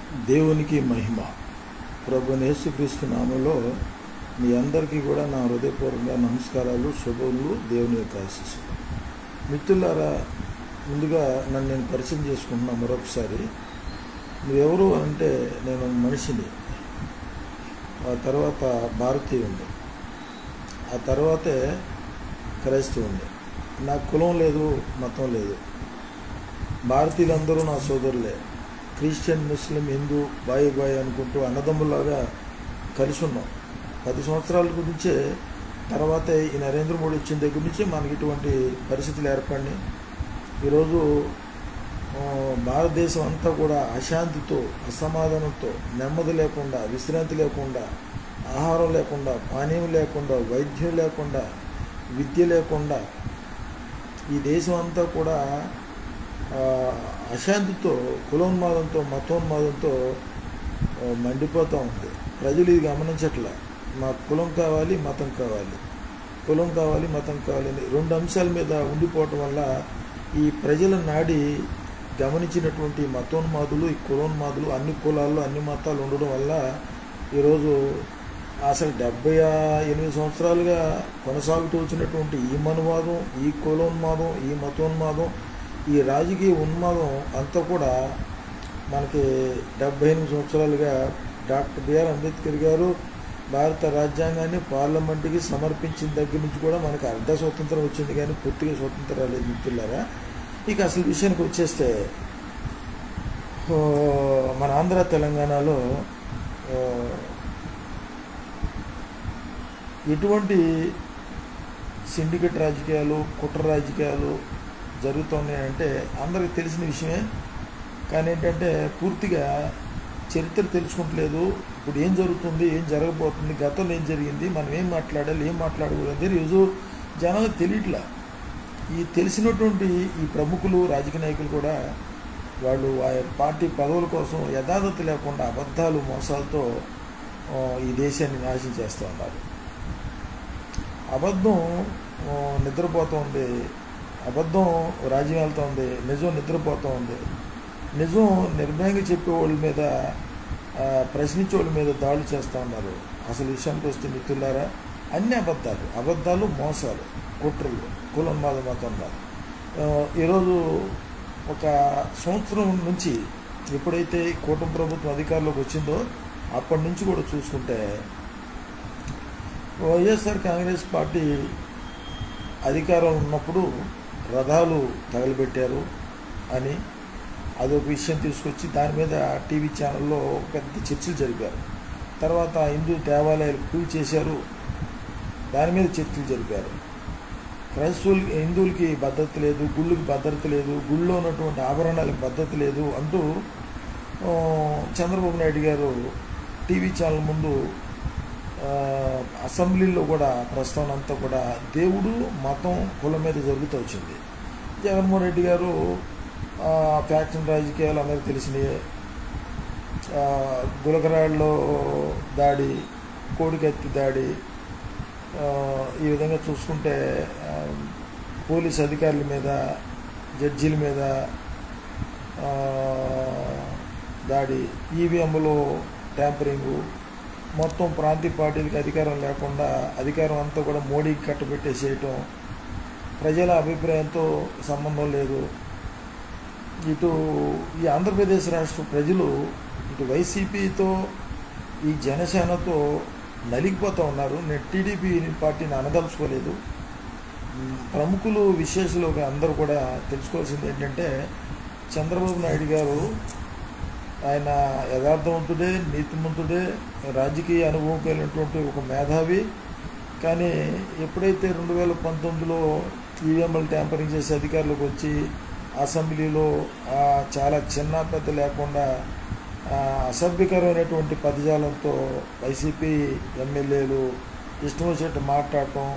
దేవునికి మహిమ. ప్రభువైన యేసుక్రీస్తు నామములో మీ అందరికీ కూడా నా హృదయపూర్వకంగా నమస్కారాలు, శుభములు, దేవుని యొక్క ఆశీస్సులు. మిత్రులారా, ముందుగా నన్ను నేను పరిచయం చేసుకుంటున్నా మరొకసారి. నువ్వెవరు అంటే నేను మనిషిని, ఆ తర్వాత భారతీయుడిని, ఆ తర్వాతే క్రైస్తవుని. నాకు కులం లేదు, మతం లేదు. భారతీయులందరూ నా సోదరులే. క్రిస్టియన్, ముస్లిం, హిందూ బాయ్ అనుకుంటూ అన్నదమ్ములాగా కలిసి ఉన్నాం. 10 సంవత్సరాల గురించే తర్వాతే ఈ నరేంద్ర మోడీ వచ్చిన దగ్గర నుంచి మనకి ఇటువంటి పరిస్థితులు ఏర్పడినాయి. ఈరోజు భారతదేశం అంతా కూడా అశాంతితో, అసమాధానంతో, నెమ్మది లేకుండా, విశ్రాంతి లేకుండా, ఆహారం లేకుండా, పానీయం లేకుండా, వైద్యం లేకుండా, విద్య లేకుండా ఈ దేశం అంతా కూడా అశాంతితో, కులోన్మాదంతో, మతోన్మాదంతో మండిపోతూ ఉంది. ప్రజలు ఇది గమనించట్లే. మాకు కులం కావాలి, మతం కావాలి, కులం కావాలి, మతం కావాలి అని 2 అంశాల మీద ఉండిపోవటం వల్ల ఈ ప్రజల నాడి గమనించినటువంటి మతోన్మాదులు, ఈ కులోన్మాదులు, అన్ని కులాల్లో అన్ని మతాలు ఉండడం వల్ల ఈరోజు అసలు 78 సంవత్సరాలుగా కొనసాగుతూ వచ్చినటువంటి ఈ మనువాదం, ఈ కులోన్మాదం, ఈ మతోన్మాదం, ఈ రాజకీయ ఉన్మాదం అంతా కూడా మనకి 78 సంవత్సరాలుగా డాక్టర్ బిఆర్ అంబేద్కర్ గారు భారత రాజ్యాంగాన్ని పార్లమెంటుకి సమర్పించిన దగ్గర నుంచి కూడా మనకి అర్ధ స్వతంత్రం వచ్చింది, కానీ పూర్తిగా స్వతంత్రం రాలేదు మిత్రులారా. ఇక అసలు విషయానికి వచ్చేస్తే, మన ఆంధ్ర తెలంగాణలో ఎటువంటి సిండికేట్ రాజకీయాలు, కుట్ర రాజకీయాలు జరుగుతున్నాయంటే అందరికి తెలిసిన విషయమే. కానీ ఏంటంటే పూర్తిగా చరిత్ర తెలుసుకుంటలేదు. ఇప్పుడు ఏం జరుగుతుంది, ఏం జరగబోతుంది, గతంలో ఏం జరిగింది, మనం ఏం మాట్లాడాలి, ఏం మాట్లాడకూడదు ఈరోజు జనాలకు తెలియట్లా. ఈ తెలిసినటువంటి ఈ ప్రముఖులు, రాజకీయ నాయకులు కూడా వాళ్ళు ఆ పార్టీ పదవుల కోసం యథార్థత లేకుండా అబద్ధాలు, మోసాలతో ఈ దేశాన్ని నాశనం చేస్తూ ఉన్నారు. అబద్ధం నిద్రపోతుంది, అబద్ధం రాజ్యం వెళ్తూ ఉంది, నిజం నిద్రపోతూ ఉంది. నిజం నిర్భయంగా చెప్పేవాళ్ళ మీద, ప్రశ్నించే వాళ్ళ మీద దాడులు చేస్తూ ఉన్నారు. అసలు విషయానికి వస్తే మిత్రులారా, అన్ని అబద్ధాలు, మోసాలు, కుట్రలు, కులోన్మాద మతోన్మాదం. ఈరోజు ఒక సంవత్సరం నుంచి ఎప్పుడైతే కూటమి ప్రభుత్వం అధికారంలోకి వచ్చిందో అప్పటి నుంచి కూడా చూసుకుంటే వైఎస్ఆర్ కాంగ్రెస్ పార్టీ అధికారంలో ఉన్నప్పుడు రథాలు తగలబెట్టారు అని అదొక విషయం తీసుకొచ్చి దాని మీద టీవీ ఛానల్లో పెద్ద చర్చలు జరిపారు. తర్వాత హిందూ దేవాలయాలు కూల్ చేశారు, దాని మీద చర్చలు జరిపారు. హిందువులకి భద్రత లేదు, గుళ్ళకి భద్రత లేదు, గుళ్ళో ఉన్నటువంటి ఆభరణాలకు భద్రత లేదు అంటూ చంద్రబాబు నాయుడు గారు టీవీ ఛానల్ ముందు అసెంబ్లీలో కూడా ప్రస్తావన అంతా కూడా దేవుడు, మతం, కులం మీద జరుగుతూ వచ్చింది. జగన్మోహన్ రెడ్డి గారు ఫ్యాక్షన్ రాజకీయాలు అందరికీ తెలిసినాయి. గులకరాళ్ళలో దాడి, కోడికత్తి దాడి, ఈ విధంగా చూసుకుంటే పోలీస్ అధికారుల మీద, జడ్జీల మీద దాడి, ఈవీఎంలో ట్యాంపరింగు, మొత్తం ప్రాంతీయ పార్టీలకు అధికారం లేకుండా అధికారం అంతా కూడా మోడీకి కట్టబెట్టేసేయటం, ప్రజల అభిప్రాయంతో సంబంధం లేదు. ఇటు ఈ ఆంధ్రప్రదేశ్ రాష్ట్ర ప్రజలు ఇటు వైసీపీతో, ఈ జనసేనతో నలిగిపోతూ ఉన్నారు. నేను టీడీపీ పార్టీని అనదలుచుకోలేదు. ప్రముఖులు, విశేషులు అందరూ కూడా తెలుసుకోవాల్సింది ఏంటంటే, చంద్రబాబు నాయుడు గారు ఆయన యథార్థవంతుడే, నీతిమంతుడే, రాజకీయ అనుభవం కలిగినటువంటి ఒక మేధావి. కానీ ఎప్పుడైతే 2019లో ఈవీఎంలు ట్యాంపరింగ్ చేసి అధికారులకు వచ్చి అసెంబ్లీలో చాలా చిన్న పెద్ద లేకుండా అసభ్యకరమైనటువంటి పదజాలంతో వైసీపీ ఎమ్మెల్యేలు ఇష్టం వచ్చినట్టు మాట్లాడటం,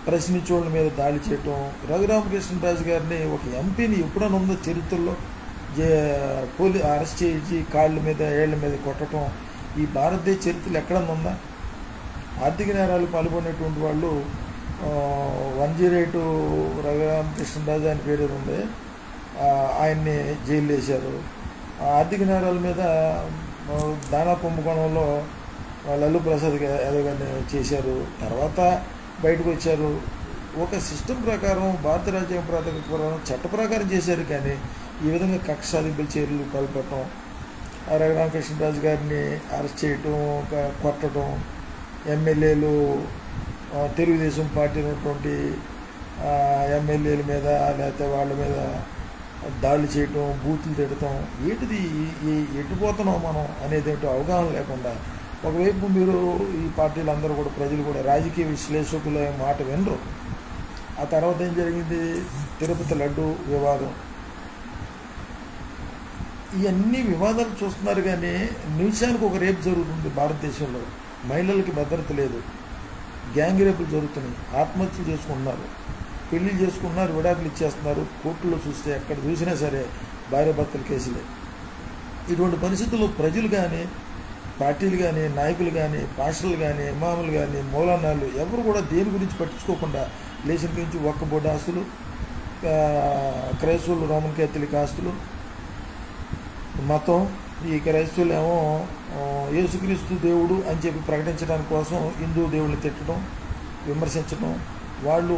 ప్రశ్నించోళ్ళ మీద దాడి చేయటం, రఘురామకృష్ణరాజు గారిని ఒక ఎంపీని ఎప్పుడైనా ఉందో చరిత్రలో అరెస్ట్ చేయించి కాళ్ళ మీద, ఏళ్ల మీద కొట్టడం ఈ భారతదేశ చరిత్రలో ఎక్కడన్నా ఉందా? ఆర్థిక నేరాలు పాల్గొనేటువంటి వాళ్ళు 108 రఘురామకృష్ణరాజు ఆయన పేరు ఉంది, ఆయన్ని జైలు వేశారు. ఆర్థిక నేరాల మీద దానా కుంభకోణంలో లల్లు ప్రసాద్ యాదవ్ గారిని చేశారు. తర్వాత బయటకు వచ్చారు. ఒక సిస్టమ్ ప్రకారం, భారత రాజ్యాంగ ప్రకారం, చట్ట ప్రకారం చేశారు. కానీ ఈ విధంగా కక్ష సాధింపుల చర్యలు పాల్పడటం, రఘురామకృష్ణరాజు గారిని అరెస్ట్ చేయటం, కొట్టడం, ఎమ్మెల్యేలు, తెలుగుదేశం పార్టీ ఉన్నటువంటి ఎమ్మెల్యేల మీద లేకపోతే వాళ్ళ మీద దాడులు చేయటం, బూతులు తిడటం, ఏంటిది ఎట్టుపోతున్నాం మనం అనేది ఏంటో అవగాహన లేకుండా ఒకవైపు మీరు ఈ పార్టీలు అందరూ కూడా, ప్రజలు కూడా, రాజకీయ విశ్లేషకుల మాట వినరు. ఆ తర్వాత ఏం జరిగింది? తిరుపతి లడ్డు వివాదం. ఇవన్నీ వివాదాలు చూస్తున్నారు. కానీ నిమిషానికి ఒక రేపు జరుగుతుంది భారతదేశంలో. మహిళలకి భద్రత లేదు, గ్యాంగ్ రేపులు జరుగుతున్నాయి, ఆత్మహత్యలు చేసుకుంటున్నారు, పెళ్లి చేసుకున్నారు, విడాకులు ఇచ్చేస్తున్నారు. కోర్టులో చూస్తే ఎక్కడ చూసినా సరే భార్యాభర్తల కేసులే. ఇటువంటి పరిస్థితుల్లో ప్రజలు కానీ, పార్టీలు కానీ, నాయకులు కానీ, పాస్టర్లు కానీ, ఇమాములు కానీ, మౌలానాలు ఎవరు కూడా దేని గురించి పట్టించుకోకుండా లేచిన గురించి ఒక్క బోర్డు ఆస్తులు, క్రైస్తవులు రోమన్ కేథలిక్ ఆస్తులు, మతం. ఈ క్రైస్తవులు ఏమో యేసుక్రీస్తు దేవుడు అని చెప్పి ప్రకటించడానికి కోసం హిందూ దేవుళ్ళని తిట్టడం, విమర్శించడం, వాళ్ళు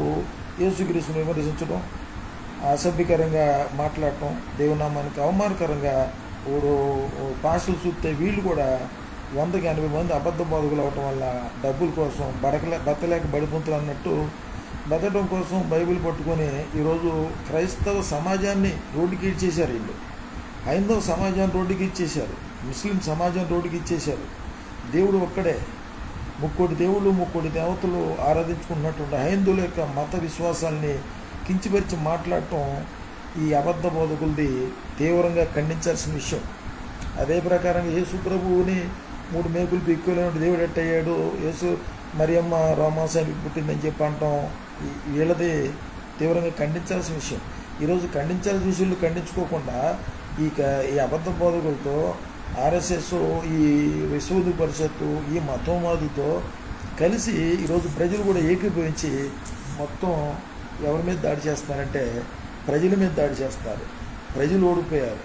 యేసుక్రీస్తుని విమర్శించడం, అసభ్యకరంగా మాట్లాడటం, దేవునామానికి అవమానకరంగా పాస్టర్లు చూస్తే వీళ్ళు కూడా 100-80 మంది అబద్ధ బోధకులు అవటం వల్ల డబ్బుల కోసం బతలేక బడిపుంతులు అన్నట్టు బతకడం కోసం బైబిల్ పట్టుకొని ఈరోజు క్రైస్తవ సమాజాన్ని రోడ్డుకి ఇచ్చేశారు. వీళ్ళు హైందవ సమాజాన్ని రోడ్డుకి ఇచ్చేశారు, ముస్లిం సమాజాన్ని రోడ్డుకి ఇచ్చేశారు. దేవుడు ఒక్కడే, 3 దేవుళ్ళు 3 దేవతలు ఆరాధించుకున్నటువంటి హైందువుల యొక్క మత విశ్వాసాల్ని కించిపరిచి మాట్లాడటం ఈ అబద్ధ బోధకులది తీవ్రంగా ఖండించాల్సిన విషయం. అదే ప్రకారంగా యేసు ప్రభువుని 3 మేకులు పిక్కులేని దేవుడు ఎట్టయ్యాడు, యేసు మరియమ్మ రోమాసానికి పుట్టిందని చెప్పి అంటాం, వీళ్ళది తీవ్రంగా ఖండించాల్సిన విషయం. ఈరోజు ఖండించాల్సిన విషయాలు ఖండించుకోకుండా ఈ అబద్ధ బోధకులతో, ఆర్ఎస్ఎస్, ఈ విశ్వ హిందూ పరిషత్తు, ఈ మతోన్మాదులతో కలిసి ఈరోజు ప్రజలు కూడా ఏకీభవించి మొత్తం ఎవరి మీద దాడి చేస్తున్నారంటే ప్రజల మీద దాడి చేస్తున్నారు. ప్రజలు ఓడిపోయారు.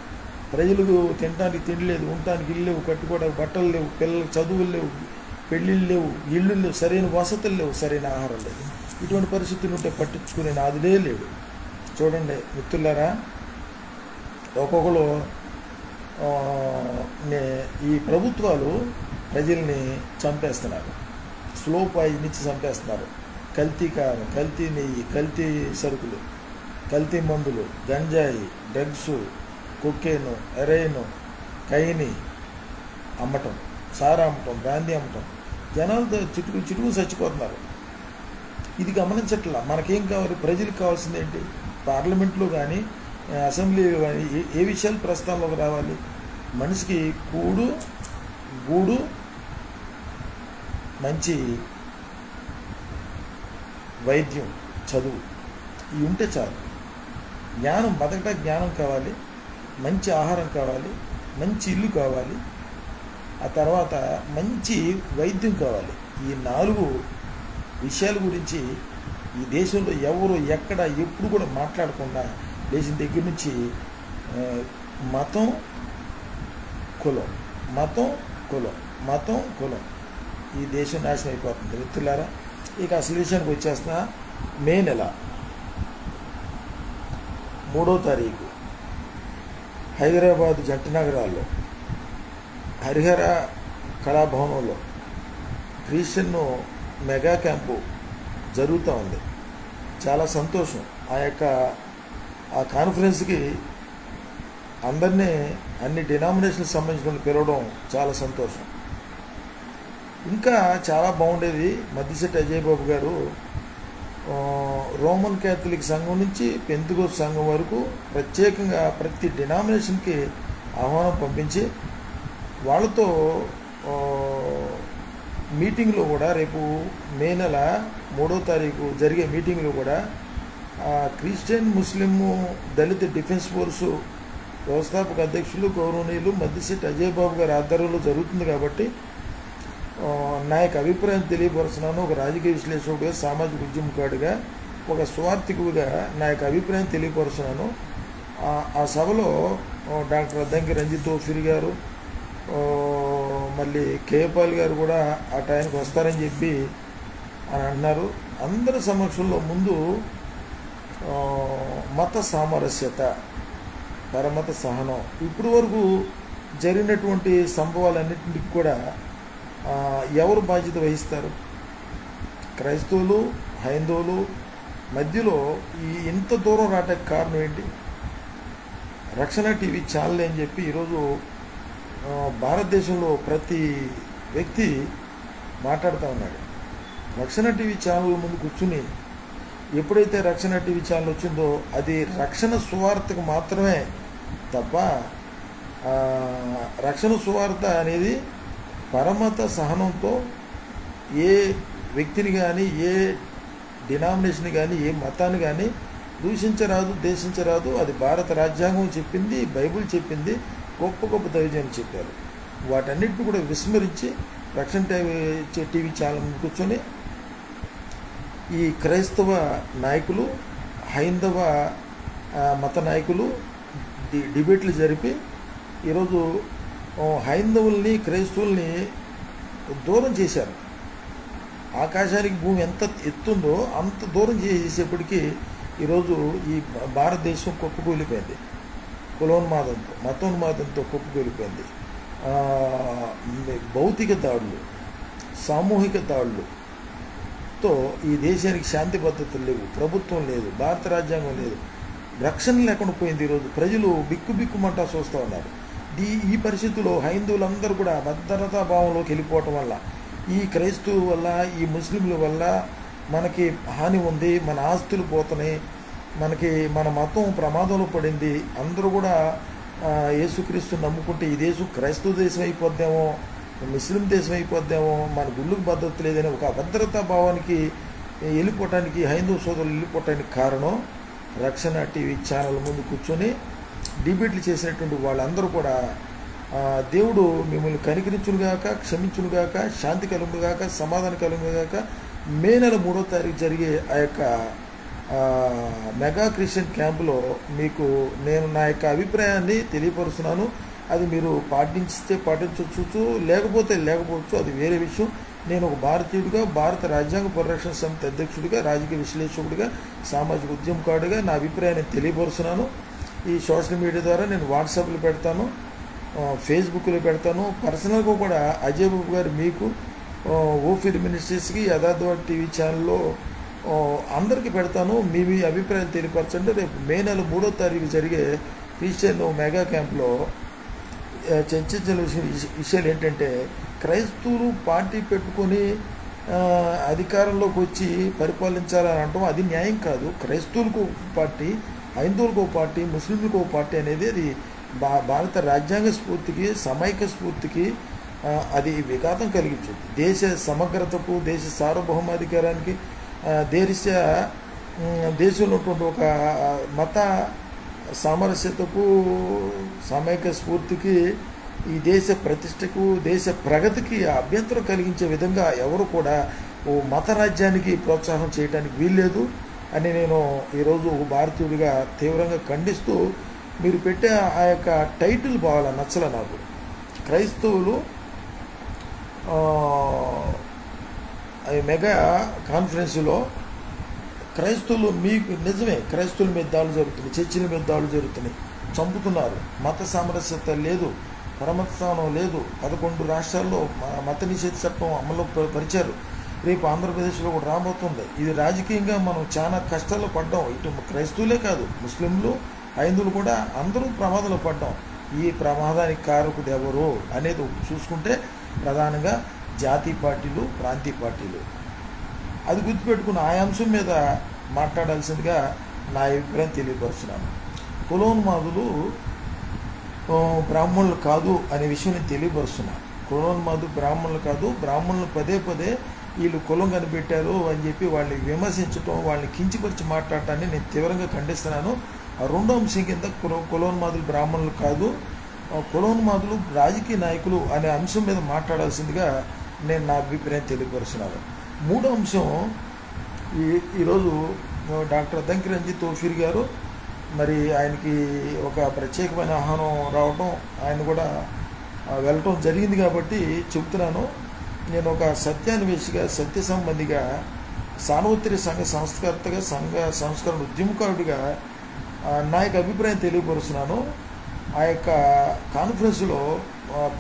ప్రజలకు తినడానికి తిండి లేదు, ఉండటానికి ఇల్లు లేవు, కట్టుకోవడానికి బట్టలు లేవు, పిల్లలకు చదువులు లేవు, పెళ్ళిళ్ళు లేవు, ఇళ్ళు లేవు, సరైన వసతులు లేవు, సరైన ఆహారం లేదు. ఇటువంటి పరిస్థితులు ఉంటే పట్టించుకునే నాదులే లేడు. చూడండి మిత్రులారా, ఒక్కొక్కరు ఈ ప్రభుత్వాలు ప్రజల్ని చంపేస్తున్నారు, స్లో పాయిజన్ ఇచ్చి చంపేస్తున్నారు. కల్తీ కారం, కల్తీ నెయ్యి, కల్తీ సరుకులు, కల్తీ మందులు, గంజాయి, డ్రగ్స్, కొకేను, హెరాయిన్, కైని అమ్మటం, సారా అమ్మటం, బ్రాందీ అమ్మటం, జనాలతో చిటుకు చచ్చిపోతున్నారు. ఇది గమనించట్లా. మనకేం కావాలి? ప్రజలకు కావాల్సింది ఏంటి? పార్లమెంట్లో కానీ, అసెంబ్లీలో కానీ ఏ విషయాలు ప్రస్తావనలోకి రావాలి? మనిషికి కూడు, గూడు, మంచి వైద్యం, చదువు, ఇవి ఉంటే చాలు. జ్ఞానం, బతకడానికి జ్ఞానం కావాలి, మంచి ఆహారం కావాలి, మంచి ఇల్లు కావాలి, ఆ తర్వాత మంచి వైద్యం కావాలి. ఈ 4 విషయాల గురించి ఈ దేశంలో ఎవరు ఎక్కడ ఎప్పుడు కూడా మాట్లాడకుండా లేచిన దగ్గర నుంచి మతం, కులం, మతం, కులం, మతం, కులం, ఈ దేశం నాశనం అయిపోతుంది మిత్రులారా. ఇక అసలు విషయానికి వచ్చేస్తున్నా. మే నెల 3వ తారీఖు హైదరాబాద్ జంట నగరాల్లో హరిహర కళాభవనంలో క్రిస్టియన్ మెగా క్యాంపు జరుగుతూ ఉంది. చాలా సంతోషం. ఆ కాన్ఫరెన్స్కి అందరినీ, అన్ని డినామినేషన్కి సంబంధించిన పిలవడం చాలా సంతోషం. ఇంకా చాలా బాగుండేది, మద్దిశెట్టి అజయ్ బాబు గారు రోమన్ కేథలిక్ సంఘం నుంచి పెంతెకోస్తు సంఘం వరకు ప్రత్యేకంగా ప్రతి డినామినేషన్కి ఆహ్వానం పంపించి వాళ్ళతో మీటింగ్లో కూడా, రేపు మే నెల 3వ తారీఖు జరిగే మీటింగ్లో కూడా క్రిస్టియన్, ముస్లిము, దళిత డిఫెన్స్ ఫోర్సు వ్యవస్థాపక అధ్యక్షులు గౌరవనీయులు మద్దిశెట్టి అజయ్ బాబు గారి ఆధ్వర్యంలో జరుగుతుంది. కాబట్టి నా యొక్క అభిప్రాయం తెలియపరుస్తున్నాను. ఒక రాజకీయ విశ్లేషకుడిగా, సామాజిక ఉద్యమకారుడిగా, ఒక స్వార్థికుడిగా నా యొక్క అభిప్రాయం తెలియపరుస్తున్నాను. ఆ సభలో డాక్టర్ అద్దంకి రంజిత్ తోఫిర్ గారు, మళ్ళీ కేపాల్ గారు కూడా ఆ టైంకి వస్తారని చెప్పి అని అంటున్నారు. అందరి సమక్షంలో ముందు మత సామరస్యత, పరమత సహనం, ఇప్పుడు వరకు జరిగినటువంటి సంభవాలన్నింటికి కూడా ఎవరు బాధ్యత వహిస్తారు? క్రైస్తవులు, హైందవులు మధ్యలో ఇంత దూరం రావడానికి కారణం ఏంటి? రక్షణ టీవీ ఛానల్ అని చెప్పి ఈరోజు భారతదేశంలో ప్రతి వ్యక్తి మాట్లాడుతూ ఉన్నాడు. రక్షణ టీవీ ఛానల్ ముందు కూర్చుని ఎప్పుడైతే రక్షణ టీవీ ఛానల్ వచ్చిందో అది రక్షణ సువార్తకు మాత్రమే తప్ప రక్షణ సువార్త అనేది పరమత సహనంతో ఏ వ్యక్తిని కానీ, ఏ డినామినేషన్ కానీ, ఏ మతాన్ని కానీ దూషించరాదు, దేశించరాదు. అది భారత రాజ్యాంగం చెప్పింది, బైబిల్ చెప్పింది, గొప్ప గొప్ప దైవజనులు చెప్పారు. వాటన్నిటిని కూడా విస్మరించి రక్షణ టీవీ ఛానల్ కూర్చొని ఈ క్రైస్తవ నాయకులు, హైందవ మత నాయకులు డిబేట్లు జరిపి ఈరోజు హైందవుల్ని, క్రైస్తవుల్ని దూరం చేశారు. ఆకాశానికి భూమి ఎంత ఎత్తుందో అంత దూరం చేసేప్పటికీ ఈరోజు ఈ భారతదేశం కుప్పకూలిపోయింది. కులోన్మాదంతో, మతోన్మాదంతో కుప్పకూలిపోయింది. భౌతిక దాడులు, సామూహిక దాడులతో ఈ దేశానికి శాంతి భద్రతలు లేవు, ప్రభుత్వం లేదు, భారత రాజ్యాంగం లేదు, రక్షణ లేకుండా పోయింది. ఈరోజు ప్రజలు బిక్కుమంటా చూస్తూ ఉన్నారు. ఈ పరిస్థితుల్లో హైందువులందరూ కూడా భద్రతా భావంలోకి వెళ్ళిపోవటం వల్ల, ఈ క్రైస్తవు వల్ల, ఈ ముస్లింల వల్ల మనకి హాని ఉంది, మన ఆస్తులు పోతున్నాయి, మనకి మన మతం ప్రమాదంలో పడింది. అందరూ కూడా యేసుక్రీస్తు నమ్ముకుంటే ఈ దేశం క్రైస్తవ దేశం అయిపోద్దేమో, ముస్లిం దేశం అయిపోద్దేమో, మన గుళ్ళకు భద్రత లేదని ఒక అభద్రతా భావానికి వెళ్ళిపోవటానికి, హైందవ సోదరులు వెళ్ళిపోవటానికి కారణం రక్షణ టీవీ ఛానల్ ముందు కూర్చొని డిబేట్లు చేసినటువంటి వాళ్ళందరూ కూడా దేవుడు మిమ్మల్ని కనికరించునుగాక, క్షమించునుగాక, శాంతి కలుగునుగాక, సమాధానం కలుగునుగాక. మే నెల 3వ తారీఖు జరిగే ఆ యొక్క మెగా క్రిస్టియన్ క్యాంపులో మీకు నేను నా యొక్క అభిప్రాయాన్ని తెలియపరుస్తున్నాను. అది మీరు పాటించితే పాటించవచ్చు, లేకపోవచ్చు, అది వేరే విషయం. నేను ఒక భారతీయుడిగా, భారత రాజ్యాంగ పరిరక్షణ సమితి అధ్యక్షుడిగా, రాజకీయ విశ్లేషకుడిగా, సామాజిక ఉద్యమకారుడిగా నా అభిప్రాయాన్ని తెలియపరుస్తున్నాను. ఈ సోషల్ మీడియా ద్వారా నేను వాట్సాప్లో పెడతాను, ఫేస్బుక్లో పెడతాను. పర్సనల్గా కూడా అజయ్ బాబు గారు మీకు, ఓఫీర్ మినిస్ట్రీస్కి, యథార్థవాది టీవీ ఛానల్లో అందరికీ పెడతాను. మీ అభిప్రాయాలు తెలియపరచండి. రేపు మే నెల 3వ తారీఖు జరిగే క్రిస్టియన్ మెగా క్యాంప్లో చర్చించిన విషయాలు ఏంటంటే, క్రైస్తవులు పార్టీ పెట్టుకొని అధికారంలోకి వచ్చి పరిపాలించాలని అంటాం, అది న్యాయం కాదు. క్రైస్తవులకు పార్టీ, హైందవులకు ఒక పార్టీ, ముస్లింలకు ఒక పార్టీ అనేది అది భారత రాజ్యాంగ స్ఫూర్తికి, సమైక్య స్ఫూర్తికి అది విఘాతం కలిగించుంది. దేశ సమగ్రతకు, దేశ సార్వభౌమాధికారానికి, దేశంలో ఉన్నటువంటి ఒక మత సామరస్యతకు, సమైక్య స్ఫూర్తికి, ఈ దేశ ప్రతిష్టకు, దేశ ప్రగతికి అభ్యంతరం కలిగించే విధంగా ఎవరు కూడా ఓ మత రాజ్యానికి ప్రోత్సాహం చేయడానికి వీల్లేదు అని నేను ఈరోజు భారతీయుడిగా తీవ్రంగా ఖండిస్తూ, మీరు పెట్టే ఆ యొక్క టైటిల్ బాగా నచ్చల నాకు. క్రైస్తవులు మెగా కాన్ఫరెన్స్లో క్రైస్తవులు, మీకు నిజమే క్రైస్తవుల మీద దాడులు జరుగుతున్నాయి, చర్చిల మీద దాడులు జరుగుతున్నాయి, చంపుతున్నారు, మత సామరస్యత లేదు, పరమత స్థానం లేదు. 11 రాష్ట్రాల్లో మత నిషేధ చట్టం అమలు పరిచారు. రేపు ఆంధ్రప్రదేశ్లో కూడా రాబోతుంది. ఇది రాజకీయంగా మనం చాలా కష్టాల్లో పడ్డాం. ఇటు క్రైస్తవులే కాదు, ముస్లింలు, హైందువులు కూడా అందరూ ప్రమాదంలో పడ్డాం. ఈ ప్రమాదానికి కారకుడు ఎవరు అనేది చూసుకుంటే ప్రధానంగా జాతీయ పార్టీలు, ప్రాంతీయ పార్టీలు. అది గుర్తుపెట్టుకుని ఆ అంశం మీద మాట్లాడాల్సిందిగా నా అభిప్రాయం తెలియపరుస్తున్నాను. కులోన్మాదులు బ్రాహ్మణులు కాదు అనే విషయం నేను తెలియపరుస్తున్నాను. కులోన్మాదులు బ్రాహ్మణులు కాదు, బ్రాహ్మణులు పదే వీళ్ళు కులం కనిపెట్టారు అని చెప్పి వాళ్ళని విమర్శించడం, వాళ్ళని కించిపరిచి మాట్లాడటాన్ని నేను తీవ్రంగా ఖండిస్తున్నాను. రెండో అంశం కింద కులోన్మాదులు బ్రాహ్మణులు కాదు, కులోన్మాదులు రాజకీయ నాయకులు అనే అంశం మీద మాట్లాడాల్సిందిగా నేను నా అభిప్రాయం తెలియపరుస్తున్నాను. మూడో అంశం, ఈరోజు డాక్టర్ అద్దంకి రంజిత్ తోఫిర్ గారు మరి ఆయనకి ఒక ప్రత్యేకమైన ఆహ్వానం రావటం, ఆయన కూడా వెళ్ళటం జరిగింది కాబట్టి చెబుతున్నాను. నేను ఒక సత్యాన్వేషిగా, సత్య సంబంధిగా, సార్వత్రిక సంఘ సంస్కర్తగా, సంఘ సంస్కరణ ఉద్యమకారుడిగా నా యొక్క అభిప్రాయం తెలియపరుస్తున్నాను. ఆ యొక్క కాన్ఫరెన్స్లో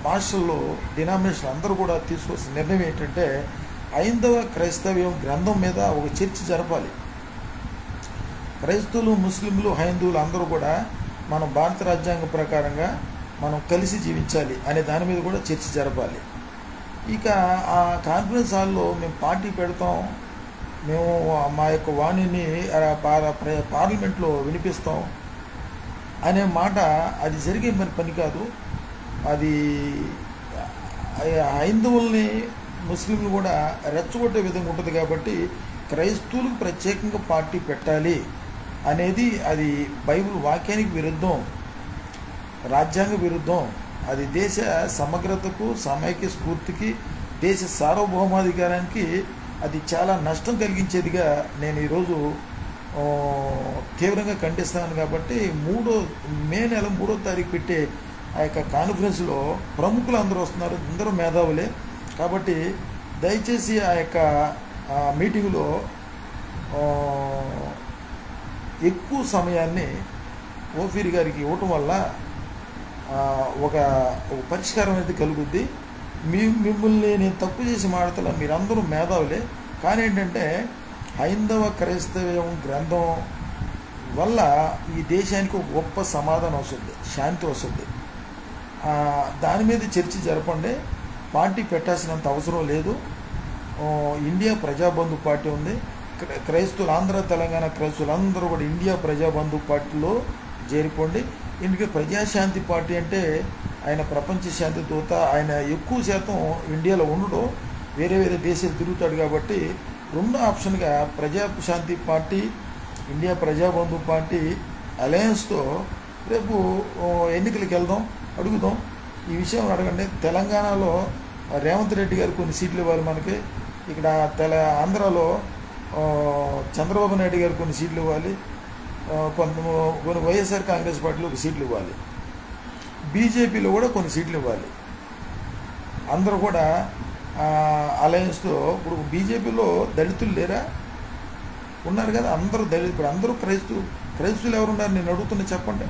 పాస్టర్లు, డినామినేషన్ అందరూ కూడా తీసుకొచ్చిన నిర్ణయం ఏంటంటే హైందవ క్రైస్తవ్యం గ్రంథం మీద ఒక చర్చ జరపాలి. క్రైస్తవులు, ముస్లింలు, హైందువులు అందరూ కూడా మనం భారత రాజ్యాంగం ప్రకారంగా మనం కలిసి జీవించాలి అనే దాని మీద కూడా చర్చ జరపాలి. ఇక ఆ కాన్ఫరెన్స్ హాల్లో మేము పార్టీ పెడతాం, మేము మా యొక్క వాణిని పార్లమెంట్లో వినిపిస్తాం అనే మాట అది జరిగే పని కాదు. అది హైందవుల్ని, ముస్లింలు కూడా రెచ్చగొట్టే విధంగా ఉంటుంది. కాబట్టి క్రైస్తవులకు ప్రత్యేకంగా పార్టీ పెట్టాలి అనేది అది బైబిల్ వాక్యానికి విరుద్ధం, రాజ్యాంగ విరుద్ధం. అది దేశ సమగ్రతకు, సమైక్య స్ఫూర్తికి, దేశ సార్వభౌమాధికారానికి అది చాలా నష్టం కలిగించేదిగా నేను ఈరోజు తీవ్రంగా ఖండిస్తున్నాను. కాబట్టి మే నెల 3వ తారీఖు పెట్టే ఆ యొక్క కాన్ఫరెన్స్లో ప్రముఖులు అందరూ వస్తున్నారు, అందరూ మేధావులే. కాబట్టి దయచేసి ఆ యొక్క మీటింగ్లో ఎక్కువ సమయాన్ని ఓఫీర్ గారికి ఇవ్వటం వల్ల ఒక పరిష్కారం అయితే కలుగుద్ది. మిమ్మల్ని నేను తప్పు చేసి మాడతలా, మీరందరూ మేధావులే. కానీ ఏంటంటే హైందవ క్రైస్తవ్యం గ్రంథం వల్ల ఈ దేశానికి ఒక గొప్ప సమాధానం వస్తుంది, శాంతి వస్తుంది. దాని మీద చర్చ జరపండి. పార్టీ పెట్టాల్సినంత అవసరం లేదు. ఇండియా ప్రజాబంధు పార్టీ ఉంది. క్రైస్తవులు, ఆంధ్ర తెలంగాణ క్రైస్తవులు అందరూ కూడా ఇండియా ప్రజాబంధు పార్టీలో చేరిపోండి. ఎందుకంటే ప్రజాశాంతి పార్టీ అంటే ఆయన ప్రపంచ శాంతి దూత. ఆయన ఎక్కువ శాతం ఇండియాలో ఉండడు, వేరే వేరే దేశాలు తిరుగుతాడు. కాబట్టి రెండో ఆప్షన్గా Praja Shanti party, India Prajabandhu party అలయన్స్తో రేపు ఎన్నికలకు వెళ్దాం, అడుగుదాం. ఈ విషయం అడగండి. తెలంగాణలో రేవంత్ రెడ్డి గారు కొన్ని సీట్లు ఇవ్వాలి మనకి. ఇక్కడ ఆంధ్రాలో చంద్రబాబు నాయుడు గారు కొన్ని సీట్లు ఇవ్వాలి. కొన్ని వైఎస్ఆర్ కాంగ్రెస్ పార్టీలో ఒక సీట్లు ఇవ్వాలి. బీజేపీలో కూడా కొన్ని సీట్లు ఇవ్వాలి. అందరూ కూడా అలయన్స్తో. ఇప్పుడు బీజేపీలో దళితులు లేరా? ఉన్నారు కదా, అందరూ దళితులు. ఇప్పుడు అందరూ క్రైస్తవులు ఎవరున్నారు నేను అడుగుతున్నా, చెప్పండి.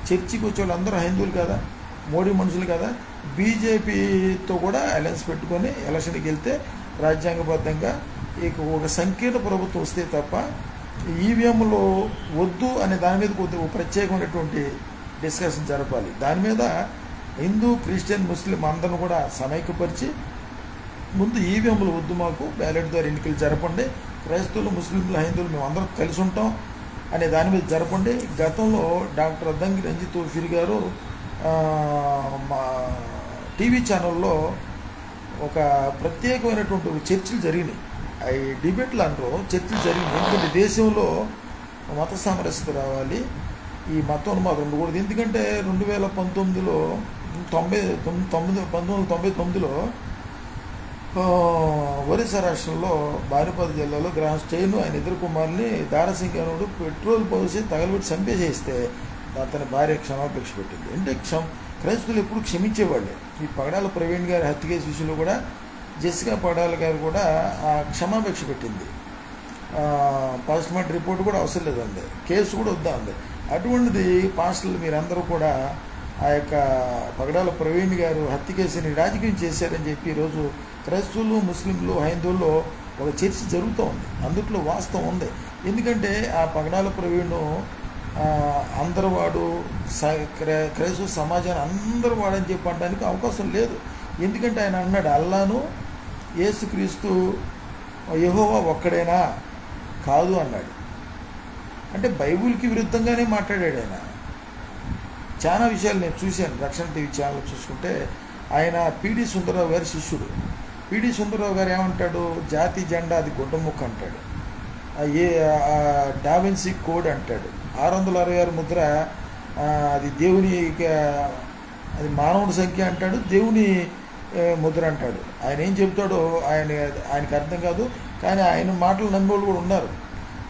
చర్చికి వచ్చే వాళ్ళు అందరూ హైందువులు కదా, మోడీ మనుషులు కదా. బీజేపీతో కూడా అలయన్స్ పెట్టుకొని ఎలక్షన్కి వెళ్తే రాజ్యాంగబద్ధంగా ఇక ఒక సంకీర్ణ ప్రభుత్వం వస్తే తప్ప ఈవీఎంలు వద్దు అనే దాని మీద కొద్దిగా ప్రత్యేకమైనటువంటి డిస్కషన్ జరపాలి. దాని మీద హిందూ, క్రిస్టియన్, ముస్లిం అందరిని కూడా సమైక్యపరిచి ముందు ఈవీఎంలు వద్దు, మాకు బ్యాలెట్ ద్వారా ఎన్నికలు జరపండి, క్రైస్తవులు, ముస్లింలు, హైందువులు మేము అందరం కలిసి ఉంటాం అనే దాని మీద జరపండి. గతంలో డాక్టర్ అద్దంకి రంజిత్ ఓఫీర్ గారు మా టీవీ ఛానల్లో ఒక ప్రత్యేకమైనటువంటి చర్చలు జరిగినాయి. అవి డిబేట్లు అంటారు, చర్చలు జరిగినాయి. ఎందుకంటే దేశంలో మత సామరస్యత రావాలి, ఈ మతోన్మాదం ఉండకూడదు. ఎందుకంటే 2019లో 1999లో ఒరిస్సా రాష్ట్రంలో బారిపద జిల్లాలో గ్రామ స్టేను ఆయన ఇద్దరు కుమారుని దారసింగనుడు పెట్రోల్ పోసి తగలబెట్టి చంపేసేస్తే అతని భార్య క్షమాపేక్ష పెట్టింది. అంటే క్రైస్తవులు ఎప్పుడు క్షమించేవాళ్ళే. ఈ పగడాల ప్రవీణ్ గారి హత్య కేసు విషయంలో కూడా జెసికా పగడాల గారు కూడా క్షమాపేక్ష పెట్టింది. పోస్ట్మార్టం రిపోర్ట్ కూడా అవసరం లేదండి, కేసు కూడా వద్దా అంది. అటువంటిది పాస్టర్లు మీరందరూ కూడా ఆ యొక్క పగడాల ప్రవీణ్ గారు హత్య కేసుని రాజకీయం చేశారని చెప్పి ఈరోజు క్రైస్తవులు, ముస్లింలు, హైందువుల్లో ఒక చర్చ జరుగుతూ ఉంది. అందుట్లో వాస్తవం ఉంది. ఎందుకంటే ఆ పగడాల ప్రవీణ్ అందరు వాడు, క్రైస్తవ సమాజాన్ని అందరూ వాడని చెప్పడానికి అవకాశం లేదు. ఎందుకంటే ఆయన అన్నాడు, అల్లాను, యేసుక్రీస్తు, యెహోవా ఒక్కడేనా కాదు అన్నాడు. అంటే బైబిల్కి విరుద్ధంగానే మాట్లాడాడు ఆయన. చాలా విషయాలు నేను చూశాను. రక్షణ టీవీ ఛానల్ చూసుకుంటే ఆయన పిడి సుందరరావు గారి శిష్యుడు. పిడి సుందరరావు గారు ఏమంటాడు, జాతి జెండా అది గుడ్డముక్క అంటాడు, డావిన్సీ కోడ్ అంటాడు, 666 ముద్ర అది దేవుని, అది మానవుడి సంఖ్య అంటాడు, దేవుని ముద్ర అంటాడు. ఆయన ఏం చెబుతాడో ఆయనకి అర్థం కాదు. కానీ ఆయన మాటలు నమ్మేవాళ్ళు కూడా ఉన్నారు,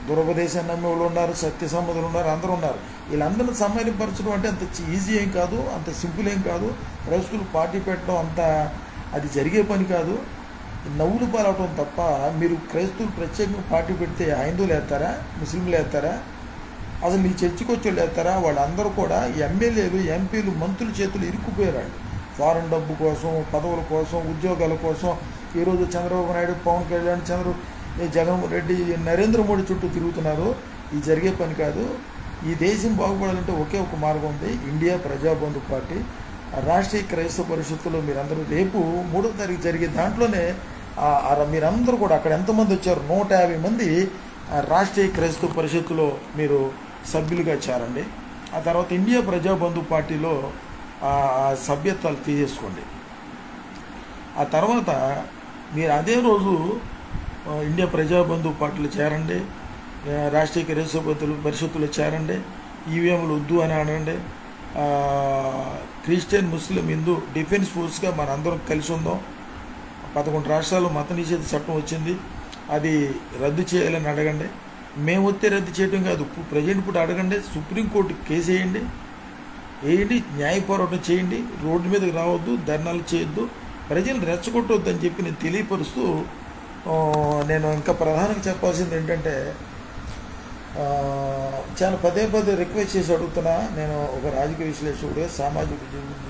దురుపదేశాన్ని నమ్మేవాళ్ళు ఉన్నారు, సత్య సంబంధులు ఉన్నారు, అందరూ ఉన్నారు. వీళ్ళందరినీ సమ్మేళనపరచడం అంటే అంత ఈజీ ఏం కాదు, అంత సింపుల్ ఏం కాదు. క్రైస్తవులు పార్టీ పెట్టడం అంత అది జరిగే పని కాదు. నవ్వులు పాలవటం తప్ప మీరు క్రైస్తవులు ప్రత్యేకంగా పార్టీ పెడితే హైందువులు వేస్తారా, ముస్లింలు వేస్తారా, అసలు మీ చర్చికి వచ్చి వాళ్ళు వేస్తారా? వాళ్ళందరూ కూడా ఎమ్మెల్యేలు, ఎంపీలు, మంత్రుల చేతులు ఇరుక్కుపోయారు. ఫారెన్ డబ్బు కోసం, పదవుల కోసం, ఉద్యోగాల కోసం ఈరోజు చంద్రబాబు నాయుడు, పవన్ కళ్యాణ్, జగన్మోహన్ రెడ్డి, నరేంద్ర మోడీ చుట్టూ తిరుగుతున్నారు. ఇది జరిగే పని కాదు. ఈ దేశం బాగుపడాలంటే ఒకే ఒక మార్గం ఉంది, ఇండియా ప్రజాబంధు పార్టీ. రాష్ట్రీయ క్రైస్తవ పరిషత్తులో మీరందరూ రేపు 3వ తారీఖు జరిగే దాంట్లోనే మీరందరూ కూడా అక్కడ ఎంతమంది వచ్చారు? 150 మంది రాష్ట్రీయ క్రైస్తవ పరిషత్తులో మీరు సభ్యులుగా చేరండి. ఆ తర్వాత ఇండియా ప్రజాబంధు పార్టీలో సభ్యత్వాలు తీసేసుకోండి. ఆ తర్వాత మీరు అదే రోజు ఇండియా ప్రజాబంధు పార్టీలో చేరండి, రాష్ట్రీయ క్రైస్తవ పరిషత్తులో చేరండి. ఈవీఎంలు వద్దు అని అనండి. క్రిస్టియన్, ముస్లిం, హిందూ డిఫెన్స్ ఫోర్స్గా మనందరం కలిసి ఉందాం. 11 రాష్ట్రాల్లో మత నిషేధ చట్టం వచ్చింది, అది రద్దు చేయాలని అడగండి. మేము వస్తే రద్దు చేయడం కాదు, ప్రజెంట్ ఇప్పుడు అడగండి. సుప్రీంకోర్టు కేసు వేయండి, న్యాయ పోరాటం చేయండి. రోడ్డు మీదకి రావద్దు, ధర్నాలు చేయొద్దు, ప్రజలు రెచ్చగొట్టవద్దు అని చెప్పి నేను తెలియపరుస్తూ, నేను ఇంకా ప్రధానంగా చెప్పాల్సింది ఏంటంటే, చాలా పదే రిక్వెస్ట్ చేసి అడుగుతున్నా. నేను ఒక రాజకీయ విశ్లేషకుడిగా, సామాజిక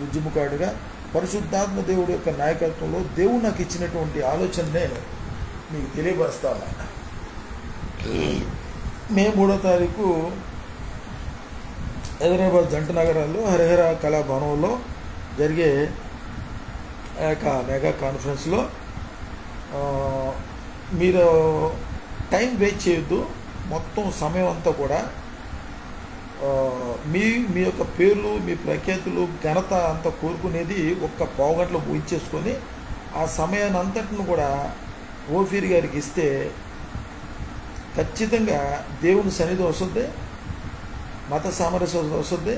ఉద్యమకారుడిగా, పరిశుద్ధాత్మ దేవుడి యొక్క నాయకత్వంలో దేవుడు నాకు ఇచ్చినటువంటి ఆలోచననే మీకు తెలియపరుస్తాను. మే 3వ తారీఖు హైదరాబాద్ జంట నగరాల్లో హరిహర కళాభవనంలో జరిగే మెగా కాన్ఫరెన్స్లో మీరు టైం వేస్ట్ చేయొద్దు. మొత్తం సమయం అంతా కూడా మీ యొక్క పేర్లు, మీ ప్రఖ్యాతులు, ఘనత అంతా కోరుకునేది ఒక్క పావుగంటలో ముగించేసుకొని ఆ సమయాన్ని అంతటిని కూడా ఓఫీర్ గారికి ఇస్తే ఖచ్చితంగా దేవుని సన్నిధి వస్తుంది, మత సామరస్యం వస్తుంది,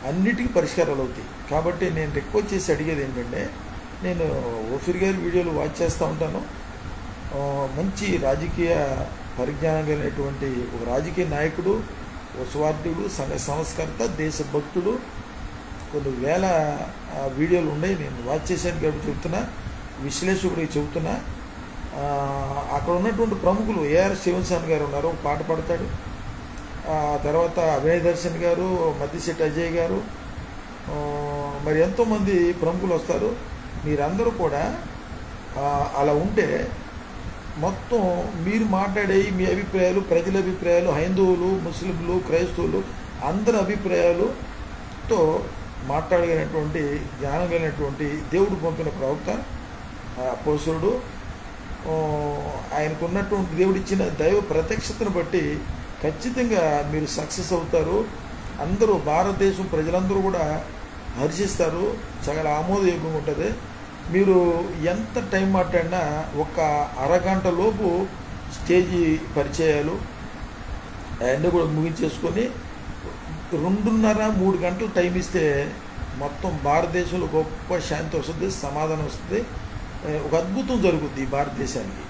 అన్నిటికీ పరిష్కారాలు అవుతాయి. కాబట్టి నేను రిక్వెస్ట్ చేసి అడిగేది ఏంటంటే, నేను ఓఫీర్ గారి వీడియోలు వాచ్ చేస్తూ ఉంటాను. మంచి రాజకీయ పరిజ్ఞానం కలిగినటువంటి ఒక రాజకీయ నాయకుడు, ఒక స్వార్థుడు, సంఘ సంస్కర్త, దేశభక్తుడు. కొన్ని వేల వీడియోలు ఉన్నాయి, నేను వాచ్ చేశాను కాబట్టి చెబుతున్నా, విశ్లేషకుడికి చెబుతున్నా. అక్కడ ఉన్నటువంటి ప్రముఖులు ఏఆర్ శివన్సాన్ గారు ఉన్నారు, ఒక పాట పాడతాడు. తర్వాత అభయ్ దర్శన్ గారు, మద్దిశెట్టి అజయ్ గారు, మరి ఎంతోమంది ప్రముఖులు వస్తారు. మీరందరూ కూడా అలా ఉంటే మొత్తం మీరు మాట్లాడే మీ అభిప్రాయాలు, ప్రజల అభిప్రాయాలు, హైందువులు, ముస్లింలు, క్రైస్తవులు అందరి అభిప్రాయాలతో మాట్లాడగలిగినటువంటి, జ్ఞానం కలిగినటువంటి దేవుడు పంపిన ప్రవక్త అపోస్తలుడు. ఆయనకున్నటువంటి దేవుడిచ్చిన దైవ ప్రత్యక్షతను బట్టి ఖచ్చితంగా మీరు సక్సెస్ అవుతారు. అందరూ, భారతదేశం ప్రజలందరూ కూడా హర్షిస్తారు. చాలా ఆమోదయోగ్యంగా ఉంటుంది. మీరు ఎంత టైం మాట్లాడినా ఒక అరగంట లోపు స్టేజీ పరిచయాలు అవన్నీ కూడా ముగించేసుకొని 2.5-3 గంటలు టైం ఇస్తే మొత్తం భారతదేశంలో గొప్ప శాంతి వస్తుంది, సమాధానం వస్తుంది, ఒక అద్భుతం జరుగుద్ది ఈ భారతదేశానికి.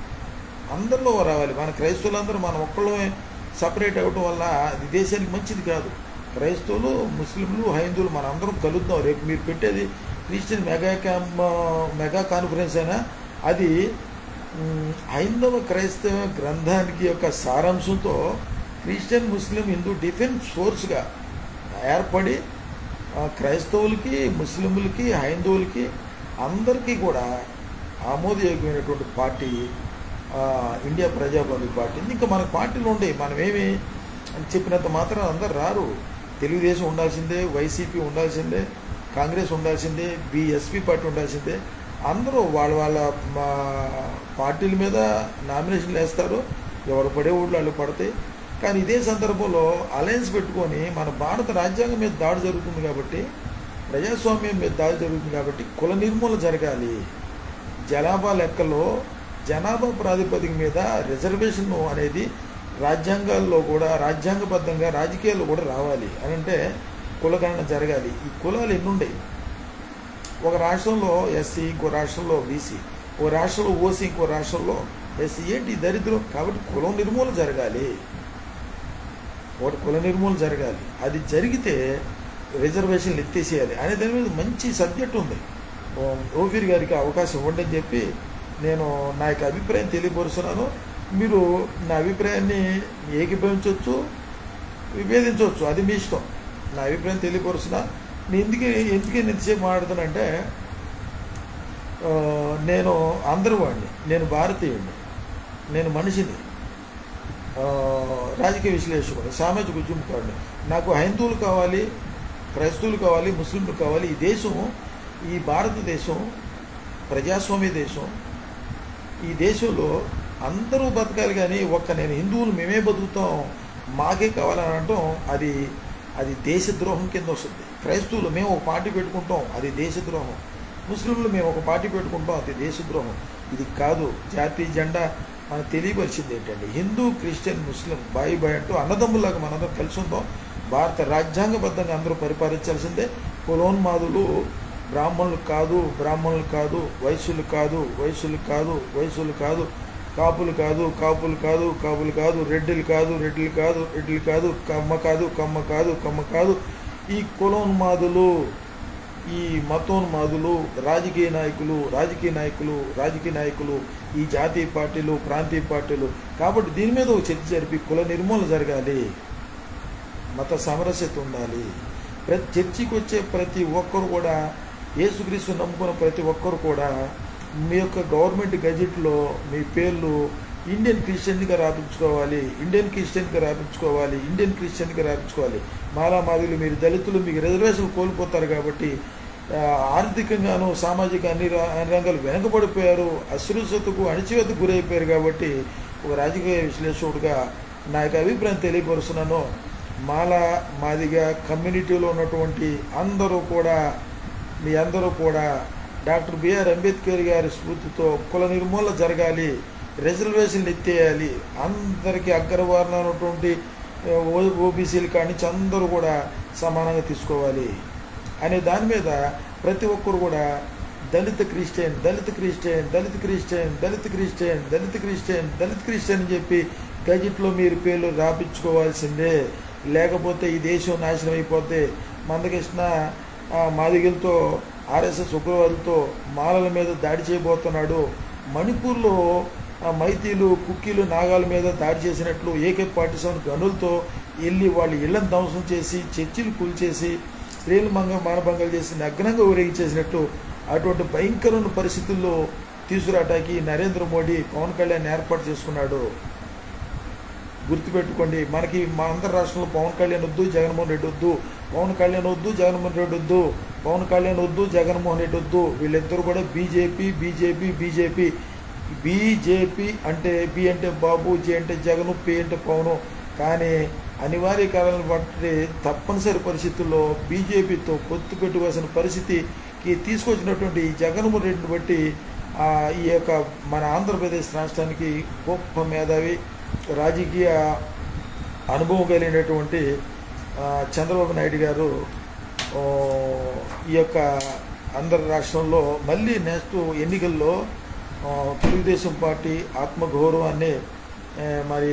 అందరిలో రావాలి. మన క్రైస్తవులందరూ మనం ఒక్కళ్ళమే సపరేట్ అవ్వటం వల్ల అది దేశానికి మంచిది కాదు. క్రైస్తవులు, ముస్లింలు, హైందువులు మన అందరం కలుద్దాం. రేపు మీరు పెట్టేది క్రిస్టియన్ మెగా కాన్ఫరెన్స్ అయినా అది హైందవ క్రైస్తవ గ్రంథానికి యొక్క సారాంశంతో క్రిస్టియన్, ముస్లిం, హిందూ డిఫెన్స్ ఫోర్స్గా ఏర్పడి క్రైస్తవులకి, ముస్లింలకి, హైందవులకి అందరికీ కూడా ఆమోదయోగ్యమైనటువంటి పార్టీ ఇండియా ప్రజాబంధు పార్టీ. ఇంకా మన పార్టీలు ఉండే, మనమేమి చెప్పినంత మాత్రం అందరు రారు. తెలుగుదేశం ఉండాల్సిందే, వైసీపీ ఉండాల్సిందే, కాంగ్రెస్ ఉండాల్సిందే, బీఎస్పీ పార్టీ ఉండాల్సిందే. అందరూ వాళ్ళ పార్టీల మీద నామినేషన్లు వేస్తారు, ఎవరు పడే ఊళ్ళో వాళ్ళు పడతాయి. కానీ ఇదే సందర్భంలో అలయన్స్ పెట్టుకొని మన భారత రాజ్యాంగం మీద దాడి జరుగుతుంది కాబట్టి, ప్రజాస్వామ్యం మీద దాడి జరుగుతుంది కాబట్టి కుల నిర్మూలన జరగాలి. జనాభా లెక్కలో జనాభా ప్రాతిపదిక మీద రిజర్వేషన్ అనేది రాజ్యాంగాల్లో కూడా, రాజ్యాంగబద్ధంగా రాజకీయాల్లో కూడా రావాలి అని అంటే కులగణన జరగాలి. ఈ కులాలు ఎన్ని ఉన్నాయి? ఒక రాష్ట్రంలో ఎస్సీ, ఇంకో రాష్ట్రంలో బీసీ, ఒక రాష్ట్రంలో ఓసీ, ఇంకో రాష్ట్రంలో ఎస్సీ. ఏంటి దరిద్రం? కాబట్టి కులం నిర్మూలన జరగాలి. ఒకటి కుల నిర్మూలన జరగాలి. అది జరిగితే రిజర్వేషన్లు ఎత్తేసేయాలి అనే దాని మీద మంచి సబ్జెక్ట్ ఉంది. ఓఫీర్ గారికి అవకాశం ఇవ్వండి అని చెప్పి నేను నా యొక్క అభిప్రాయం తెలియపరుస్తున్నాను. మీరు నా అభిప్రాయాన్ని ఏకీభవించవచ్చు, విభేదించవచ్చు, అది మీ ఇష్టం. నా అభిప్రాయం తెలియపరుస్తున్నా. నేను ఎందుకే ఎంతసేపు మాట్లాడుతానంటే, నేను అందరూ వాడిని, నేను భారతీయుడిని, నేను మనిషిని, రాజకీయ విశ్లేషకుడు, సామాజిక ఉద్యమకారుడు. నాకు హైందువులు కావాలి, క్రైస్తవులు కావాలి, ముస్లింలు కావాలి. ఈ దేశం, ఈ భారతదేశం ప్రజాస్వామ్య దేశం. ఈ దేశంలో అందరూ బతకాలి, కానీ నేను హిందువులు మేమే బతుకుతాం, మాకే కావాలని అనడం అది దేశద్రోహం కింద వస్తుంది. క్రైస్తవులు మేము ఒక పార్టీ పెట్టుకుంటాం, అది దేశద్రోహం. ముస్లింలు మేము ఒక పార్టీ పెట్టుకుంటాం, అది దేశద్రోహం. ఇది కాదు. జాతీయ జెండా మనకు తెలియపరిచింది ఏంటండి, హిందూ, క్రిస్టియన్, ముస్లిం బాయి అంటూ అన్నదమ్ములాగా మనందరం కలిసి ఉంటాం. భారత రాజ్యాంగబద్ధంగా అందరూ పరిపాలించాల్సిందే. కులోన్మాదులు బ్రాహ్మణులు కాదు, వైశ్యులు కాదు, కాపులు కాదు, రెడ్డిలు కాదు, కమ్మ కాదు. ఈ కులోన్మాదులు, ఈ మతోన్మాదులు, రాజకీయ నాయకులు, ఈ జాతీయ పార్టీలు, ప్రాంతీయ పార్టీలు. కాబట్టి దీని మీద ఒక చర్చ జరిపి కుల నిర్మూలన జరగాలి, మత సామరస్యత ఉండాలి. చర్చికి వచ్చే ప్రతి ఒక్కరు కూడా, యేసుక్రీస్తు నమ్ముకున్న ప్రతి ఒక్కరు కూడా మీ యొక్క గవర్నమెంట్ గజెట్లో మీ పేర్లు ఇండియన్ క్రిస్టియన్గా రాపించుకోవాలి. మాలామాదిలు, మీరు దళితులు, మీకు రిజర్వేషన్లు కోల్పోతారు కాబట్టి ఆర్థికంగాను సామాజిక అన్ని రంగాలు వెనకబడిపోయారు, అశ్రుతకు అణచివేతకు గురైపోయారు. కాబట్టి ఒక రాజకీయ విశ్లేషకుడిగా నా యొక్క అభిప్రాయం తెలియపరుస్తున్నాను. మాదిగ కమ్యూనిటీలో ఉన్నటువంటి మీ అందరూ కూడా డాక్టర్ బిఆర్ అంబేద్కర్ గారి స్ఫూర్తితో కుల నిర్మూలన జరగాలి, రిజర్వేషన్లు ఎత్తేయాలి, అందరికీ అగ్రవర్ణ ఉన్నటువంటి ఓబీసీలు కానీ అందరూ కూడా సమానంగా తీసుకోవాలి అనే దాని మీద ప్రతి ఒక్కరు కూడా దళిత క్రిస్టియన్ అని చెప్పి గజెట్లో మీరు పేర్లు రాపించుకోవాల్సిందే. లేకపోతే ఈ దేశం నాశనం అయిపోతే. మందకృష్ణ మాదిగలతో, ఆర్ఎస్ఎస్ ఉగ్రవాదులతో మాలల మీద దాడి చేయబోతున్నాడు. మణిపూర్లో మైతీలు, కుక్కీలు, నాగాల మీద దాడి చేసినట్లు AK-47 గనులతో వెళ్ళి వాళ్ళ ఇళ్లను ధ్వంసం చేసి, చర్చిలు కూల్చేసి, స్త్రీలు మానభంగాలు చేసి, నగ్నంగా ఊరేగించేసినట్టు అటువంటి భయంకరమైన పరిస్థితుల్లో తీసుకురావటానికి నరేంద్ర మోడీ, పవన్ కళ్యాణ్ ఏర్పాటు చేసుకున్నాడు. గుర్తుపెట్టుకోండి. మనకి మా ఆంధ్ర రాష్ట్రంలో పవన్ కళ్యాణ్ వద్దు, జగన్మోహన్ రెడ్డి వద్దు, పవన్ కళ్యాణ్ వద్దు, జగన్మోహన్ రెడ్డి వద్దు. వీళ్ళిద్దరూ కూడా బీజేపీ అంటే బి అంటే బాబు, జే అంటే జగను, పి అంటే పవను. కానీ అనివార్య కారణాలను బట్టి తప్పనిసరి పరిస్థితుల్లో బీజేపీతో పొత్తు పెట్టుకోవాల్సిన పరిస్థితికి తీసుకొచ్చినటువంటి జగన్మోహన్ రెడ్డిని బట్టి ఈ యొక్క మన ఆంధ్రప్రదేశ్ రాష్ట్రానికి గొప్ప మేధావి, రాజకీయ అనుభవం కలిగినటువంటి చంద్రబాబు నాయుడు గారు ఈ యొక్క ఆంధ్ర రాష్ట్రంలో మళ్ళీ నెక్స్ట్ ఎన్నికల్లో తెలుగుదేశం పార్టీ ఆత్మగౌరవాన్ని మరి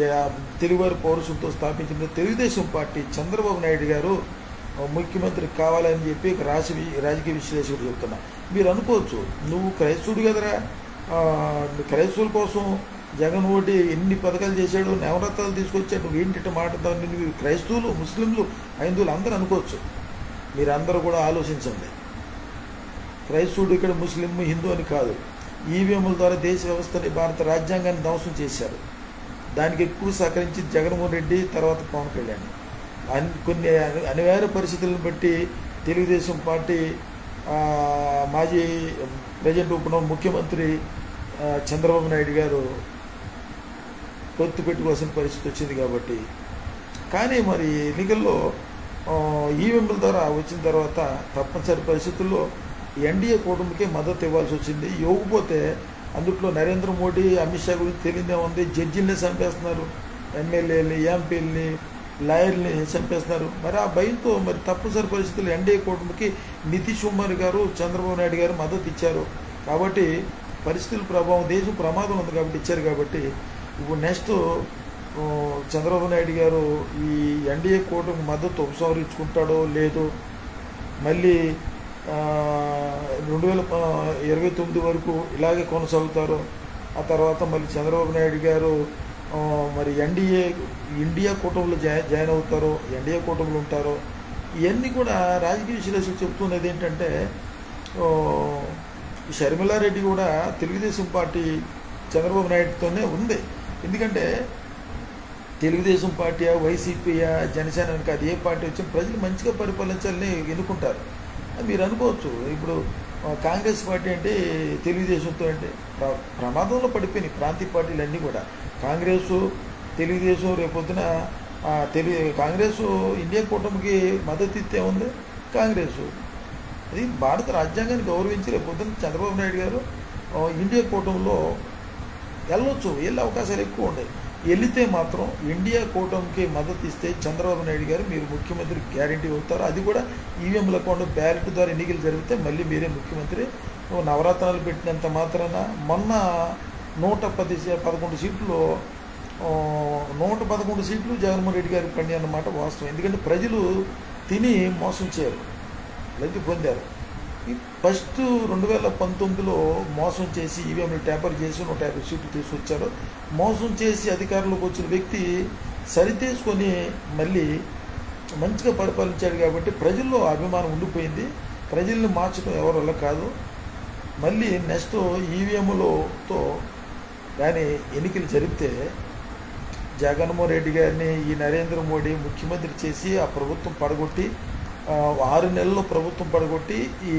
తెలుగువారి పౌరుషంతో స్థాపించిన తెలుగుదేశం పార్టీ చంద్రబాబు నాయుడు గారు ముఖ్యమంత్రి కావాలని చెప్పి రాజకీయ విశ్లేషకుడు చెప్తున్నా. మీరు అనుకోవచ్చు, నువ్వు క్రైస్తవుడు కదరా, క్రైస్తవుల కోసం జగన్మోహన్ ఎన్ని పథకాలు చేశాడు, నవరత్నాలు తీసుకొచ్చాడు, నువ్వు ఏంటి మాట్లాడతావు, నువ్వు క్రైస్తవులు, ముస్లింలు, హైందువులు అందరూ అనుకోవచ్చు. మీరందరూ కూడా ఆలోచించండి. క్రైస్తవుడు ఇక్కడ ముస్లిం, హిందూ అని కాదు. ఈవీఎంల ద్వారా దేశ వ్యవస్థని, భారత రాజ్యాంగాన్ని ధ్వంసం చేశారు. దానికి ఎక్కువ సహకరించి జగన్మోహన్ రెడ్డి, తర్వాత పవన్ కళ్యాణ్. కొన్ని అనివార్య పరిస్థితులను బట్టి తెలుగుదేశం పార్టీ మాజీ ప్రజెంట్ ఉప ముఖ్యమంత్రి చంద్రబాబు నాయుడు గారు పొత్తు పెట్టుకోవాల్సిన పరిస్థితి వచ్చింది కాబట్టి. కానీ మరి ఎన్నికల్లో ఈవీఎంల ద్వారా వచ్చిన తర్వాత తప్పనిసరి పరిస్థితుల్లో ఎన్డీఏ కూటమికే మద్దతు ఇవ్వాల్సి వచ్చింది. ఇవ్వకపోతే అందుట్లో నరేంద్ర మోడీ, అమిత్ షా గురించి తెలియదే ఉంది. జడ్జిల్ని చంపేస్తున్నారు, ఎమ్మెల్యేలని, ఎంపీలని, లాయర్ని చంపేస్తున్నారు. మరి ఆ భయంతో మరి తప్పనిసరి పరిస్థితుల్లో ఎన్డీఏ కూటమికి నితీష్ కుమార్ గారు, చంద్రబాబు నాయుడు గారు మద్దతు ఇచ్చారు. కాబట్టి పరిస్థితుల ప్రభావం, దేశం ప్రమాదం ఉంది కాబట్టి ఇచ్చారు. కాబట్టి ఇప్పుడు నెక్స్ట్ చంద్రబాబు నాయుడు గారు ఈ ఎన్డీఏ కూటమికి మద్దతు ఉపసంహరించుకుంటాడో లేదో, మళ్ళీ 2029 వరకు ఇలాగే కొనసాగుతారో, ఆ తర్వాత మళ్ళీ చంద్రబాబు నాయుడు గారు మరి ఇండియా కూటమిలో జాయిన్ అవుతారో, ఎన్డీఏ కూటమిలో ఉంటారో, ఇవన్నీ కూడా రాజకీయ విశ్లేషకులు చెప్తున్నది ఏంటంటే షర్మిలారెడ్డి కూడా తెలుగుదేశం పార్టీ చంద్రబాబు నాయుడుతోనే ఉంది. ఎందుకంటే తెలుగుదేశం పార్టీయా, వైసీపీయా, జనసేన కాదు, ఏ పార్టీ వచ్చినా ప్రజలు మంచిగా పరిపాలించాలని ఎన్నుకుంటారు. మీరు అనుకోవచ్చు, ఇప్పుడు కాంగ్రెస్ పార్టీ అంటే తెలుగుదేశంతో అంటే ప్రమాదంలో పడిపోయినాయి ప్రాంతీయ పార్టీలు అన్నీ కూడా. కాంగ్రెసు, తెలుగుదేశం రేపొద్దున కాంగ్రెస్ ఇండియా కూటమికి మద్దతు ఇస్తే ఉంది. కాంగ్రెసు అది భారత రాజ్యాంగాన్ని గౌరవించి రేపొద్దున చంద్రబాబు నాయుడు గారు ఇండియా కూటమిలో వెళ్ళొచ్చు, వెళ్ళే అవకాశాలు ఎక్కువ ఉన్నాయి. వెళితే మాత్రం ఇండియా కూటమికి మద్దతు ఇస్తే చంద్రబాబు నాయుడు గారు మీరు ముఖ్యమంత్రి గ్యారంటీ అవుతారు. అది కూడా ఈవీఎంల అకౌంట్ బ్యాలెట్ ద్వారా ఎన్నికలు జరిగితే మళ్ళీ మీరే ముఖ్యమంత్రి. నవరత్నాలు పెట్టినంత మాత్రాన మొన్న 111 సీట్లు 111 సీట్లు జగన్మోహన్ రెడ్డి గారికి పడి అన్నమాట వాస్తవం. ఎందుకంటే ప్రజలు తిని మోసం చేయరు, లబ్ధి పొందారు. ఫస్ట్ 2019లో మోసం చేసి ఈవీఎంలు ట్యాంపర్ చేసి 150 సీట్లు తీసుకొచ్చారు. మోసం చేసి అధికారంలోకి వచ్చిన వ్యక్తి సరితీసుకొని మళ్ళీ మంచిగా పరిపాలించాడు కాబట్టి ప్రజల్లో అభిమానం ఉండిపోయింది. ప్రజల్ని మార్చడం ఎవరి వల్ల కాదు. మళ్ళీ నెక్స్ట్ ఈవీఎంలతో కానీ ఎన్నికలు జరిపితే జగన్మోహన్ రెడ్డి గారిని ఈ నరేంద్ర మోడీ ముఖ్యమంత్రి చేసి ఆ ప్రభుత్వం పడగొట్టి 6 నెలల్లో ప్రభుత్వం పడగొట్టి ఈ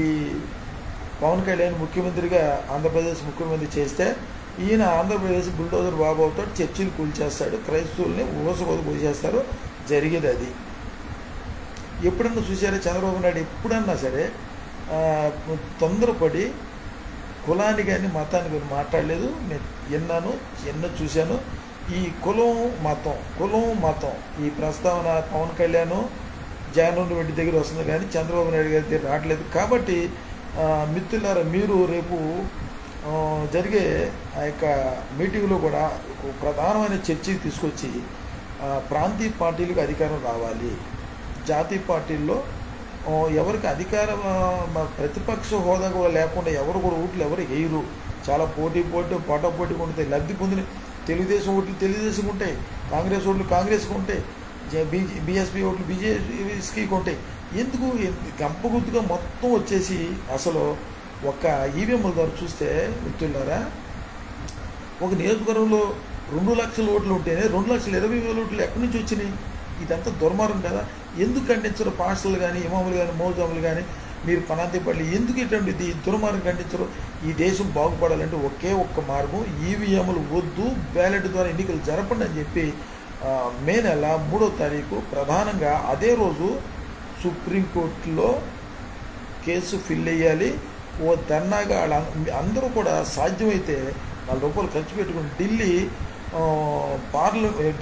పవన్ కళ్యాణ్ ముఖ్యమంత్రిగా ఆంధ్రప్రదేశ్ ముఖ్యమంత్రి చేస్తే ఈయన ఆంధ్రప్రదేశ్ బుల్డోజర్ బాబు అవుతాడు, చర్చిలు కూల్చేస్తాడు, క్రైస్తవుల్ని ఊసబోదు కూల్చేస్తారు. జరిగేది అది. ఎప్పుడన్నా చూసారా చంద్రబాబు నాయుడు ఎప్పుడన్నా సరే తొందరపడి కులాన్ని కానీ మతాన్ని కానీ మాట్లాడలేదు. నేను ఎన్నో చూశాను. ఈ కులం మతం ఈ ప్రస్తావన పవన్ కళ్యాణ్ జగన్మోహన్ రెడ్డి దగ్గర వస్తుంది కానీ చంద్రబాబు నాయుడు గారి దగ్గర రావట్లేదు. కాబట్టి మిత్రులారా, మీరు రేపు జరిగే ఆ యొక్క మీటింగ్లో కూడా ప్రధానమైన చర్చకి తీసుకొచ్చి ప్రాంతీయ పార్టీలకు అధికారం రావాలి. జాతీయ పార్టీల్లో ఎవరికి అధికారం ప్రతిపక్ష హోదా కూడా లేకుండా ఎవరు కూడా ఓట్లు ఎవరు వేయరు. చాలా పోటాపోటీగా ఉంటాయి. లబ్ధి పొందిన తెలుగుదేశం ఓట్లు తెలుగుదేశంకి ఉంటాయి, కాంగ్రెస్ ఓట్లు కాంగ్రెస్కి ఉంటాయి, బీఎస్పీ ఓట్లు బీజేపీకి ఉంటాయి. ఎందుకు గంపగుద్దుగా మొత్తం వచ్చేసి అసలు ఒక ఈవీఎంల ద్వారా చూస్తే మిత్రులారా, ఒక నియోజకవర్గంలో 2 లక్షల ఓట్లు ఉంటేనే 2,20,000 ఓట్లు ఎక్కడి నుంచి వచ్చినాయి? ఇదంతా దుర్మార్గం కదా. ఎందుకు ఖండించరు పాస్టర్లు కానీ, ఇమాములు కానీ, మౌజాములు కానీ, మీరు పనాతిపల్లి ఎందుకు ఇటువంటి దుర్మార్గం ఖండించరు? ఈ దేశం బాగుపడాలంటే ఒకే ఒక్క మార్గం, ఈవీఎంలు వద్దు, బ్యాలెట్ ద్వారా ఎన్నికలు జరపండి అని చెప్పి మే నెల 3వ తారీఖు ప్రధానంగా అదే రోజు సుప్రీంకోర్టులో కేసు ఫిల్ అయ్యాలి. ఓ ధర్నాగా అందరూ కూడా సాధ్యమైతే ₹4 ఖర్చు పెట్టుకుని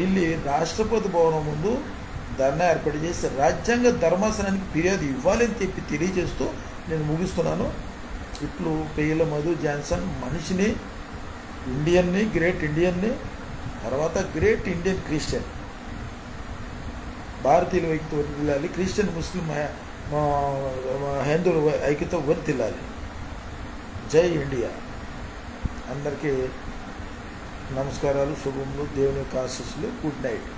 ఢిల్లీ రాష్ట్రపతి భవనం ముందు ధర్నా ఏర్పాటు చేసి రాజ్యాంగ ధర్మాసనానికి ఫిర్యాదు ఇవ్వాలని చెప్పి తెలియజేస్తూ నేను ముగిస్తున్నాను. ఇట్లు పేయల మధు జాన్సన్, మనిషిని, ఇండియన్ని, గ్రేట్ ఇండియన్ని, తర్వాత గ్రేట్ ఇండియన్ క్రిస్టియన్. భారతీయుల ఐక్యత వర్తిల్లాలి, క్రిస్టియన్ ముస్లిం హిందువుల ఐక్యత వర్తిల్లాలి. జై ఇండియా. అందరికీ నమస్కారాలు, శుభములు, దేవుని యొక్క ఆశీస్సులు. Good night.